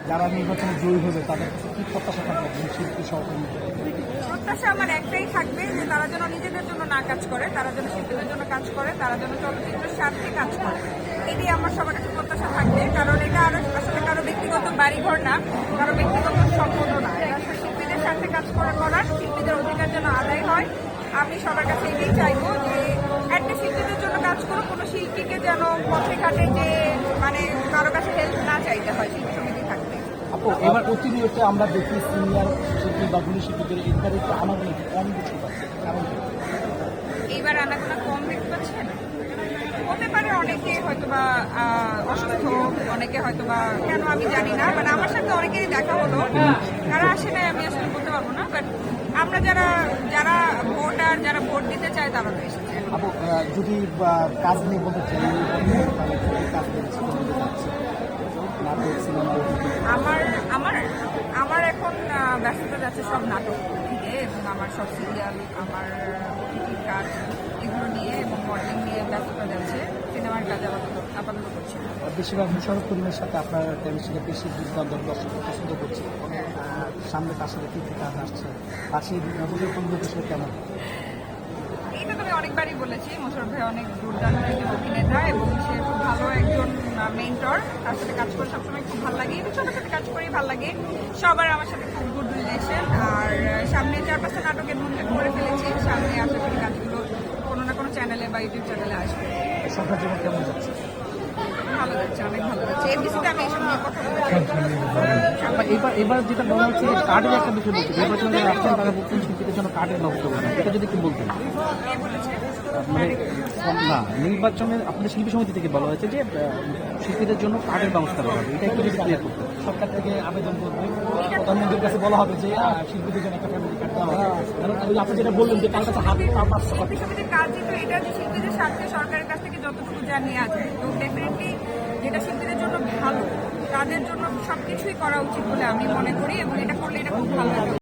যারা নির্বাচনে জয়ী হবে তাদের কাছে কি প্রত্যাশা থাকবে শিল্পী সহকর্মী? প্রত্যাশা আমার একটাই থাকবে যে তারা যেন নিজেদের জন্য না কাজ করে, তারা যেন শিল্পীদের জন্য কাজ করে, তারা যেন চলচ্চিত্রের স্বার্থে কাজ করে। এটি আমার সবার কাছে প্রত্যাশা থাকবে, কারণ এটা আসলে কারো ব্যক্তিগত বাড়িঘর না, কারো ব্যক্তিগত সম্পদও না। এটা আসলে শিল্পীদের স্বার্থে কাজ করার, শিল্পীদের অধিকার যেন আদায় হয়। আমি সবার কাছে এটাই চাইবো যে একটা শিল্পীদের জন্য কাজ করো, কোনো শিল্পীকে যেন পথে ঘাটে যে মানে কারো কাছে হেল্প না চাইতে হয়, শিল্পী সমিতি থাকবে। আপু, এবার প্রতিনিয়ত আমরা দেখি সিনিয়র শিল্পী বা গুলি শিল্পীদের এবারে একটু আমাদের একটু কম কিছু পাচ্ছে, কারণ কি? এইবার আনাগোনা কম দেখতে পাচ্ছেন, হতে পারে অনেকে হয়তোবা অসুস্থ, অনেকে হয়তোবা কেন আমি জানি না, বাট আমার সাথে অনেকেরই দেখা হলো, তারা আসে নাই আমি আসলে বলতে পারবো না, বাট আমরা যারা যারা ভোটার, যারা ভোট দিতে চায় তারা তো এসেছে। আপু, যদি কাজ নিয়ে বলতে চাই তাহলে কি কাজ করছে, কোথায় যাচ্ছে? নাটক, সিনেমা, আমার আমার আমার এখন ব্যস্ততা যাচ্ছে সব নাটক থেকে, এবং আমার সব সিরিয়াল, আমার OTT কাজ এগুলো নিয়ে এবং মডেলিং নিয়ে ব্যস্ততা যাচ্ছে। সিনেমার কাজ আপাতত করছি না। বেশিরভাগ মোশাররফ করিমের সাথে আপনার কেমিস্ট্রিটা বেশি দুর্দান্ত, দর্শক পছন্দ করছে। সামনে তার সাথে কী কী কাজ আসছে আর সেই মোশাররফ বিষয়ে কেমন? এটা তো আমি অনেকবারই বলেছি, মোশাররফ ভাই অনেক দুর্দান্ত একজন অভিনেতা এবং সে খুব ভালো একজন মেন্টর। তার সাথে কাজ করে সবসময় খুব ভালো লাগে, এবং সবার সাথে কাজ করেই ভালো লাগে। সবার আমার সাথে খুব গুড রিলেশন। আর সামনে 4-5টা নাটকের মধ্যে করে ফেলেছি, সামনে আশা করি কাজগুলো কোনো না কোনো চ্যানেলে বা ইউটিউব চ্যানেলে আসবে। সরকার জীবন কেমন যাচ্ছে? ভালো যাচ্ছে, অনেক ভালো যাচ্ছে। এমবিসিতে আমি এইসব নিয়ে কথা বলছি। এবার যেটা বলা হচ্ছে কার্ডের একটা বিষয় বলছে, নির্বাচনে আসছেন তারা বলছেন শিল্পীদের জন্য কার্ডের ব্যবস্থা করেন, এটা যদি কি বলতেন? কে বলেছে? মানে না, নির্বাচনে আপনাদের শিল্পী সমিতি থেকে বলা হয়েছে যে শিল্পীদের জন্য কার্ডের ব্যবস্থা করা হবে, এটা একটু যদি ক্লিয়ার করতে। সরকার থেকে আবেদন করবে, প্রধানমন্ত্রীর কাছে বলা হবে যে শিল্পীদের জন্য একটা ফ্যামিলি কার্ড দেওয়া হবে। কারণ আপনি যেটা বললেন যে তার কাছে হাত পাচ্ছে। শিল্পী সমিতির কাজ যেহেতু এটা, যে শিল্পীদের স্বার্থে সরকারের কাছ থেকে যতটুকু যা নেওয়া যায়, তো ডেফিনেটলি যেটা শিল্পীদের জন্য ভালো, তাদের জন্য সবকিছুই করা উচিত বলে আমি মনে করি, এবং এটা করলে এটা খুব ভালো লাগে।